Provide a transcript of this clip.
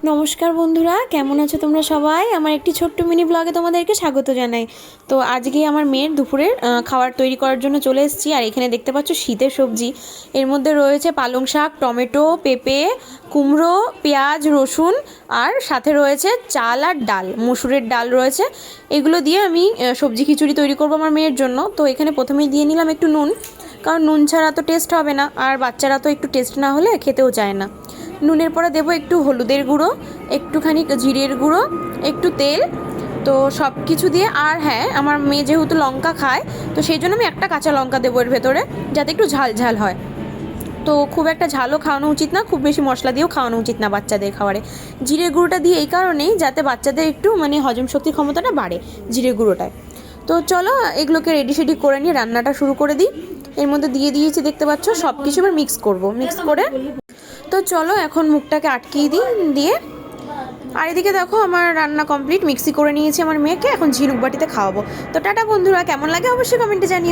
নমস্কার বন্ধুরা, কেমন আছো তোমরা সবাই? আমার একটি ছোট্ট মিনি ব্লগে তোমাদেরকে স্বাগত জানাই। তো আজকে আমার মেয়ের দুপুরের খাবার তৈরি করার জন্য চলে এসেছি। আর এখানে দেখতে পাচ্ছ শীতের সবজি। এর মধ্যে রয়েছে পালং শাক, টমেটো, পেঁপে, কুমড়ো, পেঁয়াজ, রসুন, আর সাথে রয়েছে চাল আর ডাল, মসুরের ডাল রয়েছে। এগুলো দিয়ে আমি সবজি খিচুড়ি তৈরি করবো আমার মেয়ের জন্য। তো এখানে প্রথমেই দিয়ে নিলাম একটু নুন, কারণ নুন ছাড়া তো টেস্ট হবে না, আর বাচ্চারা তো একটু টেস্ট না হলে খেতেও চায় না। নুনের পরে দেবো একটু হলুদের গুঁড়ো, একটুখানি জিরের গুঁড়ো, একটু তেল। তো সব কিছু দিয়ে, আর হ্যাঁ, আমার মেয়ে যেহেতু লঙ্কা খায়, তো সেই জন্য আমি একটা কাঁচা লঙ্কা দেবো এর ভেতরে, যাতে একটু ঝাল ঝাল হয়। তো খুব একটা ঝালও খাওয়ানো উচিত না, খুব বেশি মশলা দিয়েও খাওয়ানো উচিত না বাচ্চাদের খাবারে। জিরের গুঁড়োটা দিয়ে এই কারণেই, যাতে বাচ্চাদের একটু হজম শক্তির ক্ষমতাটা বাড়ে জিরের গুঁড়োটায়। তো চলো এগুলোকে রেডি সেডি করে নিয়ে রান্নাটা শুরু করে দিই। এর মধ্যে দিয়ে দিয়েছি, দেখতে পাচ্ছ, সব কিছু এবার মিক্স করবো। মিক্স করে তো চলো এখন মুখটাকে আটকিয়ে দিই দিয়ে। আর এদিকে দেখো আমার রান্না কমপ্লিট, মিক্সি করে নিয়েছি আমার মেয়েকে, এখন ঝিনুক বাটিতে খাওয়াবো। তো টাটা বন্ধুরা, কেমন লাগে অবশ্যই কমেন্টে জানিও।